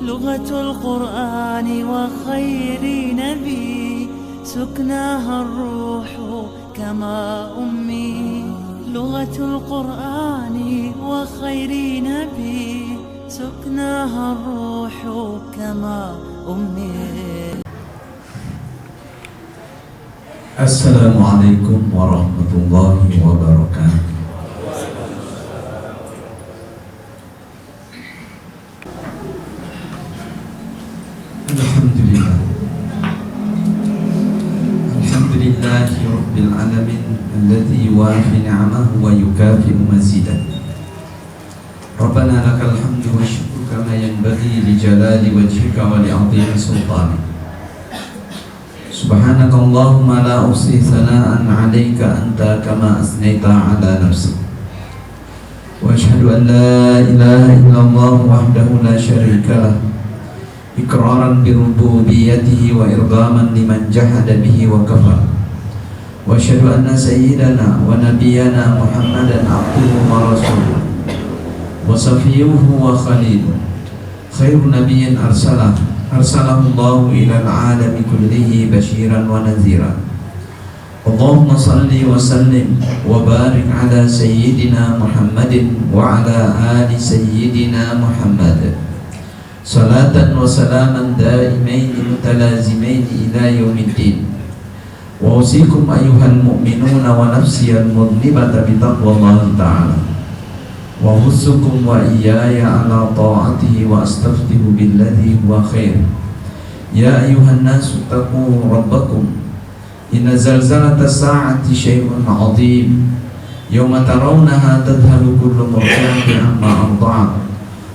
لغة القرآن وخير نبي سكناها الروح كما أمي. لغة القرآن وخير نبي سكناها الروح كما أمي. السلام عليكم ورحمة الله وبركاته. الحمد لله رب العالمين الذي يوافي نعمه ويكافئ مزيده. ربنا لك الحمد والشكر كما ينبغي لجلال وجهك ولعظيم سلطانك. سبحانك اللهم لا أحصي ثناء عليك أنت كما أثنيت على نفسك. وأشهد أن لا إله إلا الله وحده لا شريك له إقرارا بربوبيته وإرغاما لمن جحد به وكفر. وأشهد أن سيدنا ونبينا محمدا عبده ورسوله وصفيه وخليله خير نبي أرسله الله إلى العالم كله بشيرا ونذيرا. اللهم صل وسلم وبارك على سيدنا محمد وعلى آل سيدنا محمد صلاة وسلاما دائمين متلازمين إلى يوم الدين. وأوصيكم أيها المؤمنون ونفسي المذنبة بتقوى الله تعالى، وأحثكم وإياي على طاعته وأستفتح بالذي هو خير. يا أيها الناس اتقوا ربكم إن زلزلة الساعة شيء عظيم يوم ترونها تذهل كل مرضعة عما أرضعت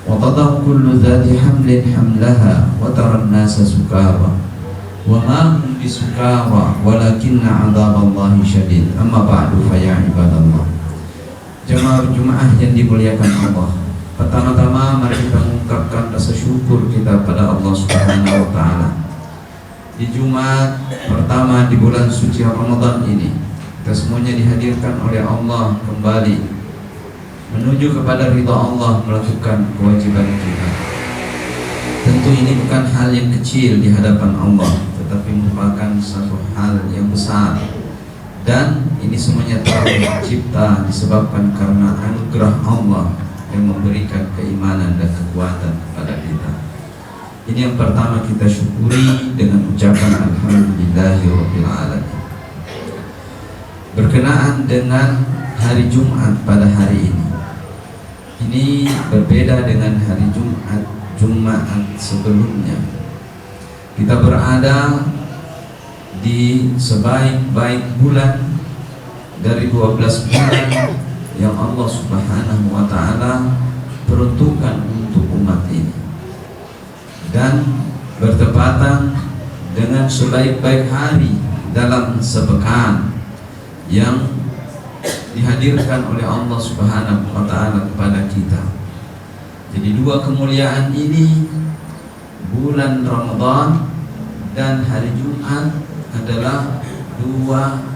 وتضع كل ذات حمل حملها وترى الناس سكارى وما هم بسكارى ولكن عذاب الله شديد. أما بعد فيا عباد الله. Jemaah Jumat yang dimuliakan Allah, pertama-tama mari kita mengungkapkan rasa syukur kita pada Allah Subhanahu wa taala. Di Jumat pertama di bulan suci Ramadan ini, kita semuanya dihadirkan oleh Allah kembali menuju kepada ridha Allah, melakukan kewajiban kita. Tentu ini bukan hal yang kecil di hadapan Allah, tetapi merupakan satu hal yang besar. Dan ini semuanya telah tercipta disebabkan karena anugerah Allah yang memberikan keimanan dan kekuatan kepada kita. Ini yang pertama kita syukuri dengan ucapan alhamdulillahirabbil alamin. Berkenaan dengan hari Jumat pada hari ini berbeda dengan hari Jumat sebelumnya. Kita berada di sebaik-baik bulan dari 12 bulan yang Allah Subhanahu wa taala peruntukkan untuk umat ini, dan bertepatan dengan sebaik-baik hari dalam sepekan yang dihadirkan oleh Allah Subhanahu wa taala kepada kita. Jadi dua kemuliaan ini, bulan Ramadan dan hari Jumat, adalah dua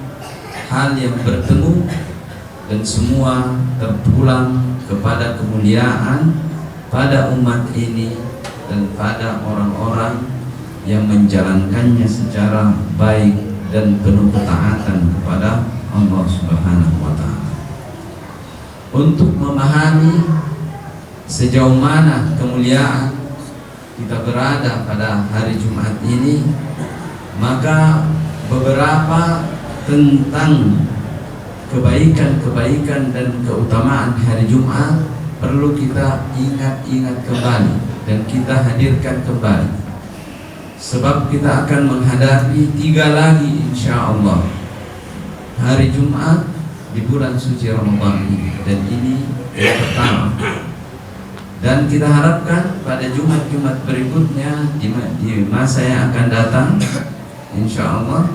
hal yang bertemu dan semua terpulang kepada kemuliaan pada umat ini dan pada orang-orang yang menjalankannya secara baik dan penuh ketaatan kepada Allah Subhanahu wa taala. Untuk memahami sejauh mana kemuliaan kita berada pada hari Jumat ini, maka beberapa tentang kebaikan-kebaikan dan keutamaan hari Jumat perlu kita ingat-ingat kembali dan kita hadirkan kembali, sebab kita akan menghadapi 3 lagi insya Allah hari Jumat di bulan suci Ramadan ini, dan ini yang pertama. Dan kita harapkan pada Jumat-Jumat berikutnya di masa yang akan datang, insya Allah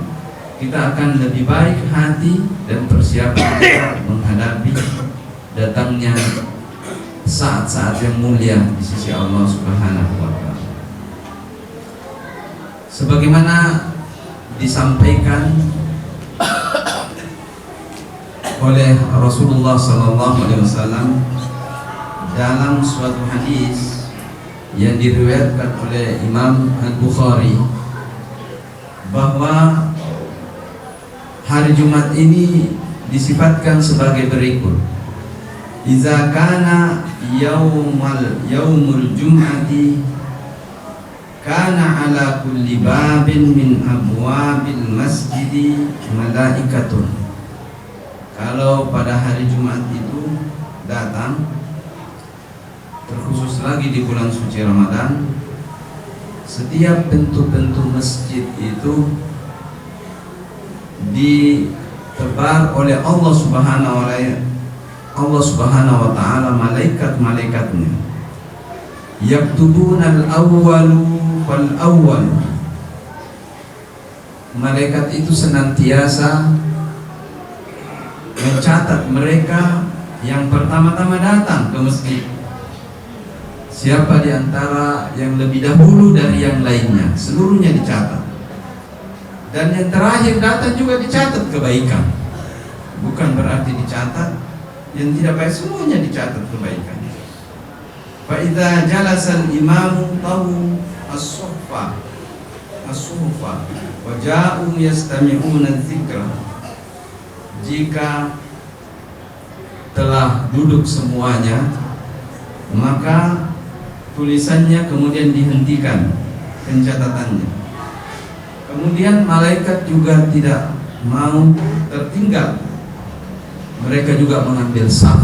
kita akan lebih baik hati dan persiapan kita menghadapi datangnya saat-saat yang mulia di sisi Allah Subhanahu wa taala. Sebagaimana disampaikan oleh Rasulullah sallallahu alaihi wasallam dalam suatu hadis yang diriwayatkan oleh Imam Al-Bukhari bahwa hari Jumat ini disifatkan sebagai berikut. Iza kana yaumul jum'ati kana ala kulli babin min abwabil masjidi malaikatun. Kalau pada hari Jumat itu datang, terkhusus lagi di bulan suci Ramadan, setiap pintu-pintu masjid itu ditebar oleh Allah Subhanahu wa taala malaikat-malaikatnya. Yaktubuna al-awwalu fal awwal. Malaikat itu senantiasa mencatat mereka yang pertama-tama datang ke masjid. Siapa di antara yang lebih dahulu dari yang lainnya, seluruhnya dicatat. Dan yang terakhir datang juga dicatat kebaikan. Bukan berarti dicatat yang tidak baik, semuanya dicatat kebaikan. Fa idza jalasa al-imamu tahu as-suhfa wa ja'u yastami'una adh-dhikra. Jika telah duduk semuanya, maka tulisannya kemudian dihentikan, pencatatannya. Kemudian malaikat juga tidak mau tertinggal. Mereka juga mengambil saf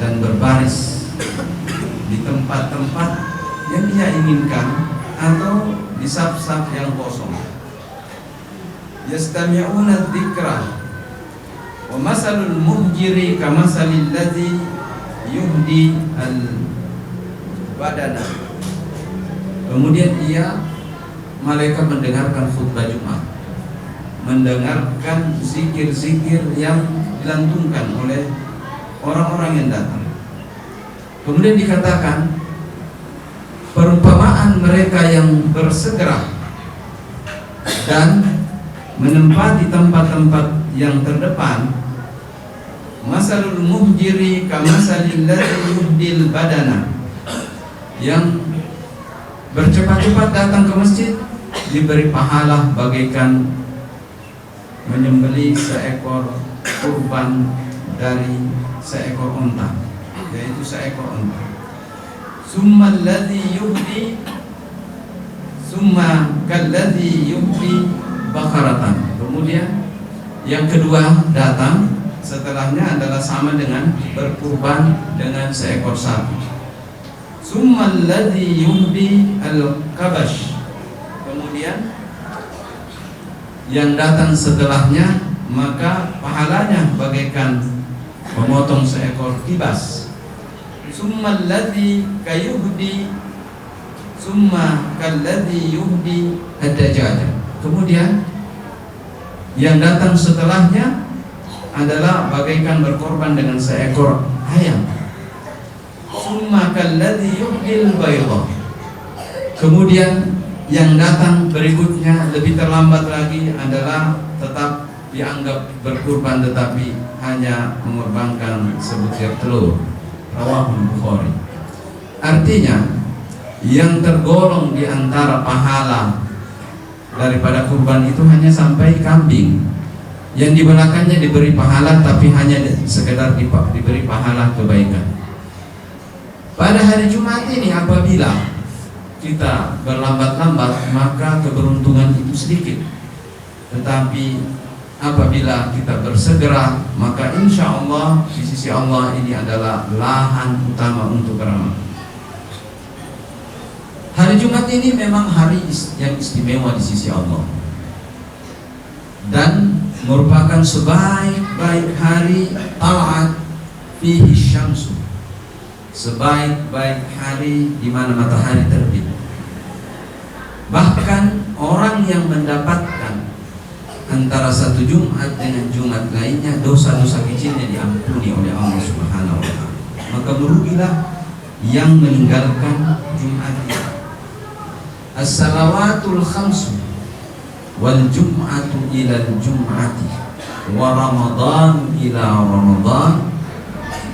dan berbaris di tempat-tempat yang dia inginkan atau di saf-saf yang kosong. Yastami'una dzikra wa masalul muhjiri kamasalil ladzi yuhdi al-badana. Kemudian malaikat mendengarkan khutbah Jumat, mendengarkan zikir-zikir yang dilantungkan oleh orang-orang yang datang. Kemudian dikatakan perumpamaan mereka yang bersegera dan menempati tempat-tempat yang terdepan, masalul muhjiri kamasalil ladzi yuhdil badana. Yang bercepat-cepat datang ke masjid diberi pahala bagaikan menyembelih seekor kurban dari seekor unta, yaitu seekor unta. Summa kalladzi yuhdi bakaratan. Kemudian yang kedua datang setelahnya adalah sama dengan berkurban dengan seekor sapi. Summa alladzi yuhdi al-kabash. Kemudian yang datang setelahnya, maka pahalanya bagaikan memotong seekor kibas. Summa alladzi kalladzi yuhdi ad-dajjal. Kemudian yang datang setelahnya adalah bagaikan berkorban dengan seekor ayam. Summa kalladzi yuhdil bayda. Kemudian yang datang berikutnya lebih terlambat lagi adalah tetap dianggap berkurban tetapi hanya mengorbankan sebutir telur. Rawahul Bukhari. Artinya yang tergolong di antara pahala daripada kurban itu hanya sampai kambing. Yang di belakangnya diberi pahala tapi hanya sekedar diberi pahala kebaikan. Pada hari Jumat ini apabila kita berlambat-lambat maka keberuntungan itu sedikit. Tetapi apabila kita bersegera maka insya Allah di sisi Allah ini adalah lahan utama untuk beramal. Hari Jumat ini memang hari yang istimewa di sisi Allah dan merupakan sebaik-baik hari taat fihi syamsu, sebaik-baik hari di mana matahari terbit. Bahkan orang yang mendapatkan antara satu Jumat dengan Jumat lainnya, dosa-dosa kecilnya diampuni oleh Allah Subhanahu wa taala. Maka merugilah yang meninggalkan Jumat itu. As-salawatul khamsu wal jum'atu ila al-jum'ati wa ramadan ila ramadan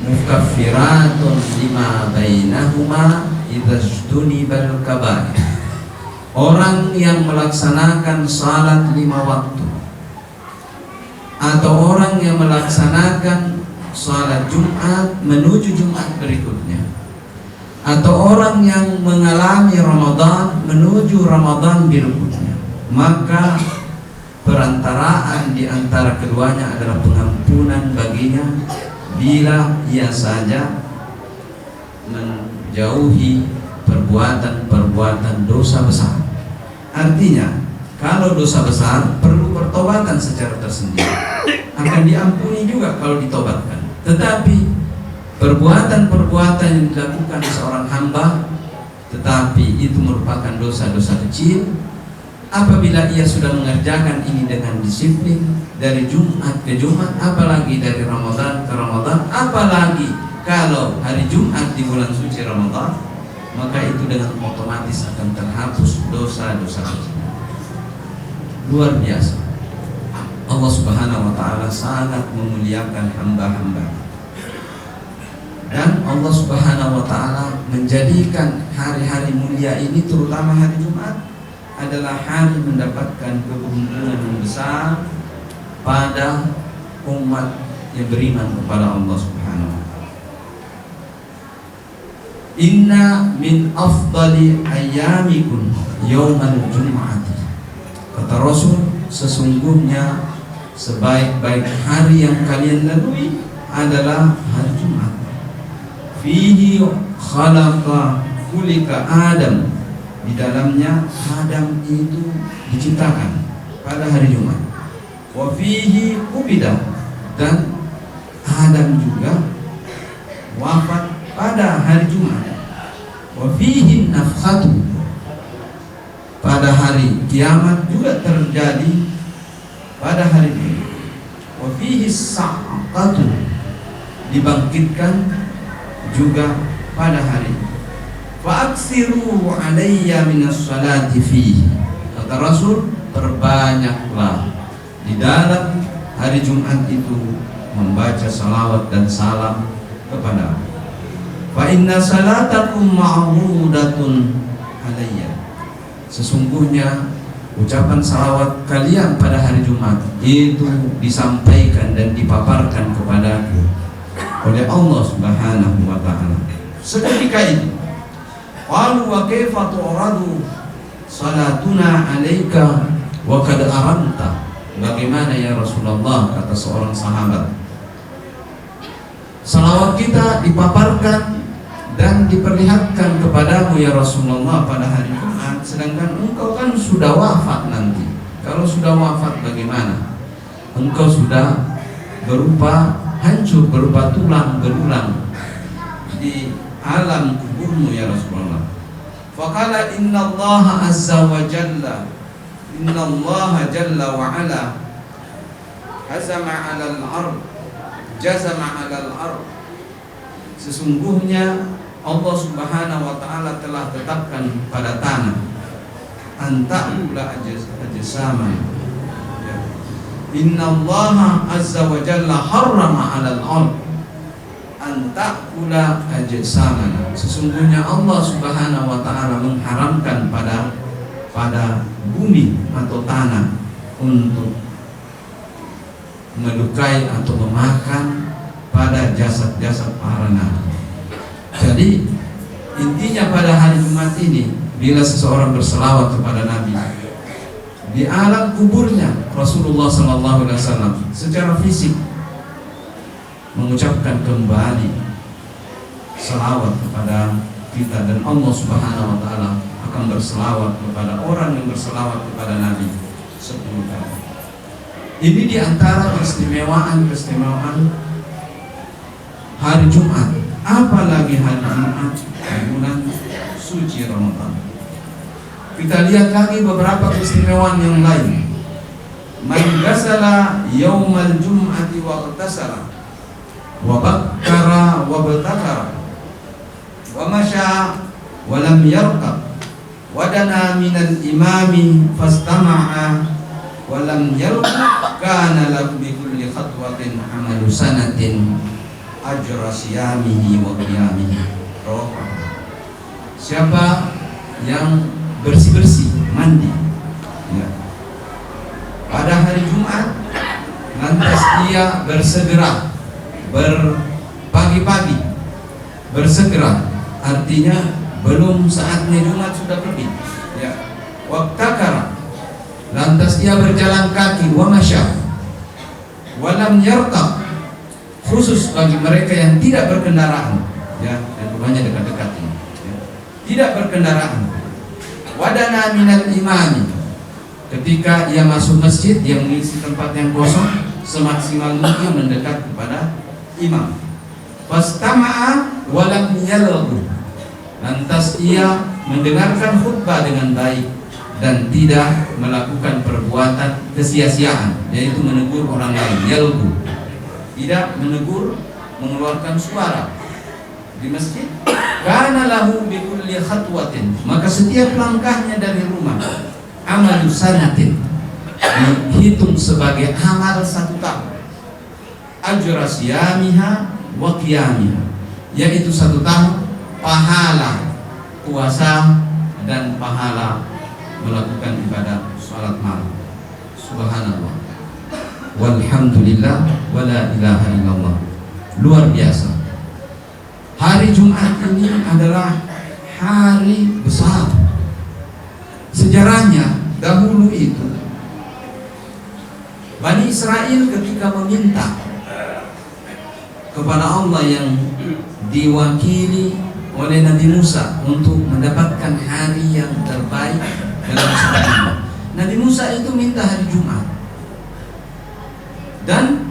mukaffiratun lima bainahuma idztunibal kaba'ir. Orang yang melaksanakan salat 5 waktu, atau orang yang melaksanakan salat Jumat menuju Jumat berikutnya, atau orang yang mengalami Ramadan menuju Ramadan berikutnya, maka perantaraan di antara keduanya adalah pengampunan baginya bila ia saja menjauhi perbuatan-perbuatan dosa besar. Artinya, kalau dosa besar perlu pertobatan secara tersendiri, akan diampuni juga kalau ditobatkan. Tetapi perbuatan-perbuatan yang dilakukan seorang hamba, tetapi itu merupakan dosa-dosa kecil, apabila ia sudah mengerjakan ini dengan disiplin dari Jumat ke Jumat, apalagi dari Ramadan ke Ramadan, apalagi kalau hari Jumat di bulan suci Ramadan, maka itu dengan otomatis akan terhapus dosa-dosa kecil. Luar biasa. Allah Subhanahu wa ta'ala sangat memuliakan hamba-hamba, dan Allah Subhanahu wa ta'ala menjadikan hari-hari mulia ini, terutama hari Jumat, adalah hari mendapatkan keberuntungan yang besar pada umat yang beriman kepada Allah Subhanahu wa ta'ala. Inna min afdali ayyamikum yaumal jum'ati. Kata Rasul, sesungguhnya sebaik-baik hari yang kalian lalui adalah hari Jumat. Fihi khalaqa kulika Adam. Di dalamnya Adam itu diciptakan pada hari Jumat. Wa fihi qubida, dan Adam juga wafat pada hari Jumat. Wa fihi nafkhatu, pada hari kiamat juga terjadi pada hari ini. Wa fihi sa'qatu, dibangkitkan juga pada hari ini. Fa aksiru alayya minas salati fihi. Kata Rasul, perbanyaklah di dalam hari Jumat itu membaca salawat dan salam kepada. Fa inna salatakum ma'rudatun alayya. Sesungguhnya ucapan salawat kalian pada hari Jumat itu disampaikan dan dipaparkan kepadaku oleh Allah Subhanahu wa ta'ala. Seketika itu, qalu wa kaifa tu'radu salatuna 'alaika wa qad aramta. Bagaimana ya Rasulullah, kata seorang sahabat, salawat kita dipaparkan dan diperlihatkan kepadamu ya Rasulullah pada hari Jumat, sedangkan engkau kan sudah wafat nanti. Kalau sudah wafat bagaimana? Engkau sudah berupa hancur, berupa tulang belulang di alam kuburmu ya Rasulullah. Faqala inna Allah azza wa jalla, inna Allah jalla wa ala hazama 'alal ard, jazama 'alal ard. Sesungguhnya Allah Subhanahu wa ta'ala telah tetapkan pada tanah anta'ula ajsaman. Inna Allah azza wa jalla harrama 'alal ard anta'ula ajsaman. Sesungguhnya Allah Subhanahu wa ta'ala mengharamkan pada bumi atau tanah untuk melukai atau memakan pada jasad-jasad para nabi. Jadi intinya pada hari Jumat ini, bila seseorang berselawat kepada Nabi di alam kuburnya, Rasulullah SAW secara fisik mengucapkan kembali selawat kepada kita, dan Allah Subhanahu wa ta'ala akan berselawat kepada orang yang berselawat kepada Nabi 10 kali. Ini diantara keistimewaan hari Jumat, apalagi hari Jumat bulan suci Ramadan. Kita lihat lagi beberapa keistimewaan yang lain. Man ghasala yaumal jum'ati wa ightasala wa bakkara wa batakara wa masya wa lam yarqab wa dana minal imami fastama'a wa lam yarqab kana lahu bi kulli khatwatin amalu sanatin ajra siyamihi wa qiyamihi. siapa yang bersih-bersih, mandi, ya, pada hari Jumat, lantas ia bersegera berpagi-pagi, bersegera, artinya belum saatnya Jumat sudah pergi, ya. Waqtakara, lantas ia berjalan kaki, wa masya, walam yarqa, khusus bagi mereka yang tidak berkendaraan, ya, dan rumahnya dekat-dekat ini, ya, tidak berkendaraan. Wadana minal imami, ketika ia masuk masjid, dia mengisi tempat yang kosong semaksimal mungkin mendekat kepada imam. Fastama'a walam yalghu, lantas ia mendengarkan khutbah dengan baik dan tidak melakukan perbuatan kesia-siaan, yaitu menegur orang lain. Yalghu, tidak menegur, mengeluarkan suara di masjid. Kana lahu bi kulli khatwatin, maka setiap langkahnya dari rumah, amalu sanatin, dihitung sebagai amal 1 tahun. Ajra siyamiha wa qiyamiha, yaitu 1 tahun pahala puasa dan pahala melakukan ibadah salat malam. Subhanallah, walhamdulillah, wala ilaha illallah. Luar biasa. Hari Jumat ini adalah hari besar. Sejarahnya dahulu itu Bani Israel ketika meminta kepada Allah yang diwakili oleh Nabi Musa untuk mendapatkan hari yang terbaik dalam sejarah, Nabi Musa itu minta hari Jumat dan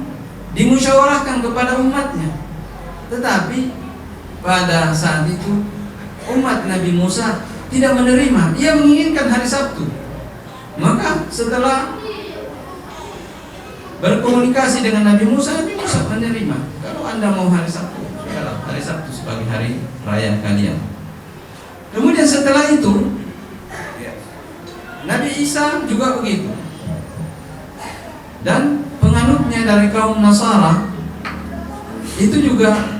dimusyawarahkan kepada umatnya. Tetapi pada saat itu umat Nabi Musa tidak menerima, ia menginginkan hari Sabtu. Maka setelah berkomunikasi dengan Nabi Musa menerima, kalau Anda mau hari Sabtu, sudahlah, hari Sabtu sebagai hari raya kalian. Kemudian setelah itu Nabi Isa juga begitu, dan penganutnya dari kaum Nasara itu juga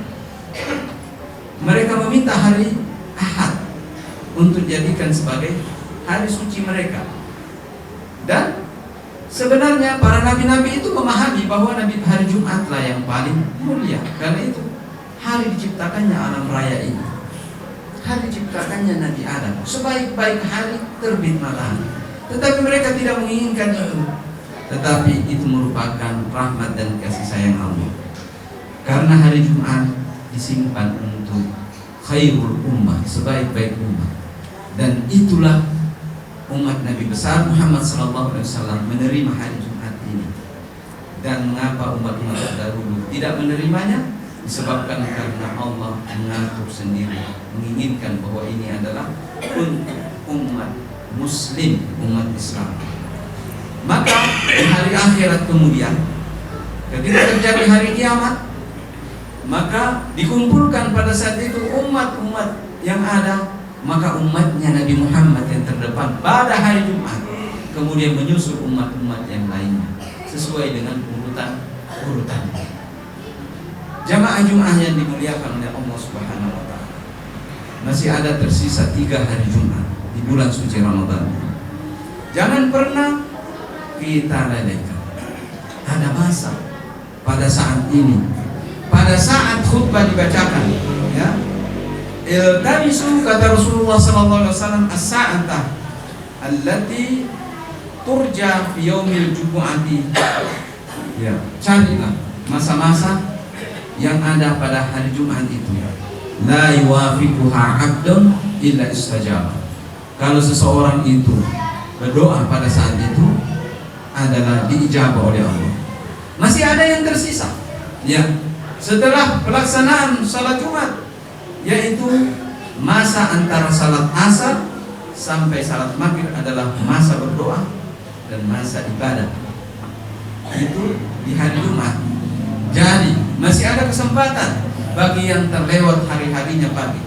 mereka meminta hari Ahad untuk dijadikan sebagai hari suci mereka. Dan sebenarnya para nabi-nabi itu memahami bahwa hari Jumatlah yang paling mulia, karena itu hari diciptakannya alam raya ini, hari diciptakannya Nabi Adam, sebaik-baik hari terbit matahari. Tetapi mereka tidak menginginkan itu, tetapi itu merupakan rahmat dan kasih sayang Allah, karena hari Jumat disimpan untuk khairul ummah, sebaik-baik umat. Dan itulah umat Nabi besar Muhammad SAW menerima hari Jumat ini. Dan mengapa umat-umat terdahulu tidak menerimanya? Disebabkan karena Allah mengatur sendiri, menginginkan bahwa ini adalah untuk umat Muslim, umat Islam. Maka di hari akhirat kemudian, ketika terjadi hari kiamat, maka dikumpulkan pada saat itu umat-umat yang ada, maka umatnya Nabi Muhammad yang terdepan pada hari Jumat, kemudian menyusul umat-umat yang lainnya sesuai dengan urutan. Jamaah Jumat yang dimuliakan oleh Allah Subhanahu wa taala, masih ada tersisa 3 hari Jumat di bulan suci Ramadan. Jangan pernah kita lewatkan. Ada masa pada saat ini, pada saat khutbah dibacakan, ya, iltamisu, kata Rasulullah SAW, as-sa'atah allati turja fi yaumil jumu'ati, ya, carilah masa-masa yang ada pada hari Jumat itu, la yuwafiquha 'abdun illa istajaba. Kalau seseorang itu berdoa pada saat itu adalah diijabah oleh Allah. Masih ada yang tersisa, ya, setelah pelaksanaan salat Jumat, yaitu masa antara salat asar sampai salat maghrib adalah masa berdoa dan masa ibadah. Itu di hari Jumat. Jadi masih ada kesempatan bagi yang terlewat hari-harinya pagi.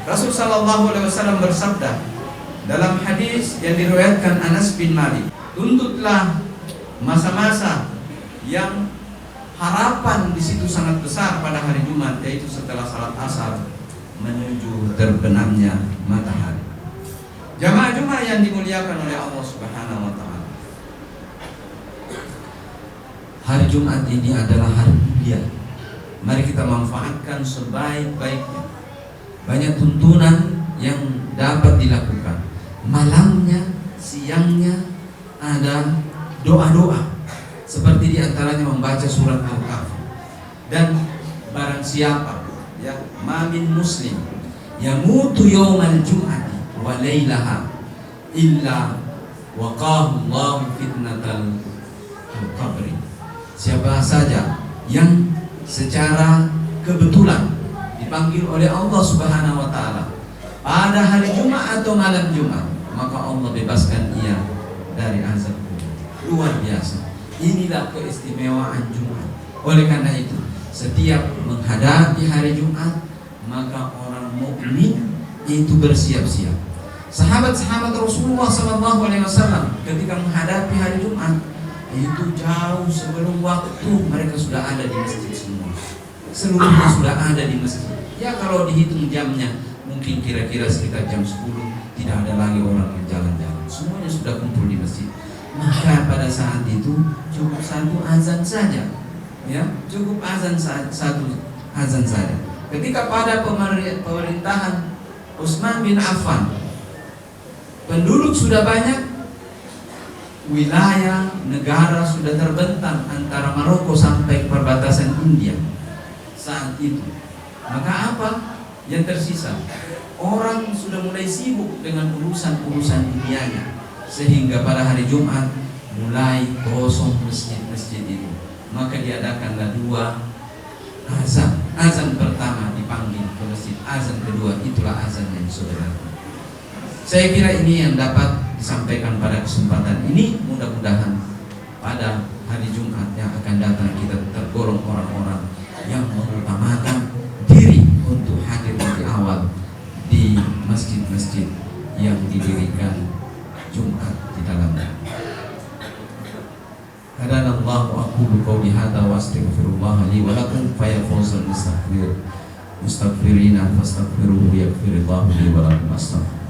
Rasul sallallahu alaihi wasallam bersabda dalam hadis yang diriwayatkan Anas bin Malik, tuntutlah masa-masa yang harapan di situ sangat besar pada hari Jumat, yaitu setelah salat asar, menuju terbenamnya matahari. Jamaah Jumat yang dimuliakan oleh Allah Subhanahu wa taala. Hari Jumat ini adalah hari mulia. Mari kita manfaatkan sebaik-baiknya. Banyak tuntunan yang dapat dilakukan. Malamnya, siangnya ada doa-doa. Seperti diantaranya membaca surat Al-Kahfi. Dan barang siapa ya mamin muslim yamutu yawmal jum'ati wa laylaha illa waqahu Allah fitnatal qabri. Siapa saja yang secara kebetulan dipanggil oleh Allah Subhanahu wa taala pada hari Jumat atau malam Jumat, maka Allah bebaskan ia dari azab kubur. Luar biasa. Inilah keistimewaan Jumat. Oleh karena itu, setiap menghadapi hari Jumat, maka orang mukmin itu bersiap-siap. Sahabat-sahabat Rasulullah SAW ketika menghadapi hari Jumat itu jauh sebelum waktu mereka sudah ada di masjid semua. Seluruhnya sudah ada di masjid. Ya kalau dihitung jamnya mungkin kira-kira sekitar jam 10 tidak ada lagi orang yang jalan-jalan. Semuanya sudah kumpul di masjid. Maka pada saat itu cukup satu azan saja. Ya, cukup azan satu azan saja. Ketika pada pemerintahan Utsman bin Affan penduduk sudah banyak, wilayah negara sudah terbentang antara Maroko sampai perbatasan India saat itu. Maka apa yang tersisa? Orang sudah mulai sibuk dengan urusan-urusan dunianya, sehingga pada hari Jumat mulai kosong masjid-masjid itu. Maka diadakanlah dua azan. Azan pertama dipanggil ke masjid, azan kedua itulah azan yang sebenarnya. Saya kira ini yang dapat disampaikan pada kesempatan ini. Mudah-mudahan pada hari Jumat yang akan datang kita tergolong orang-orang yang mengutamakan diri untuk hadir lebih awal di masjid-masjid yang didirikan Jumat di dalamnya. Hadanallahu wa aqulu qawli hadza wa astaghfirullah li wa lakum fa ya fawzal mustaghfirina fastaghfiruhu yaghfirillahu li wa lakum.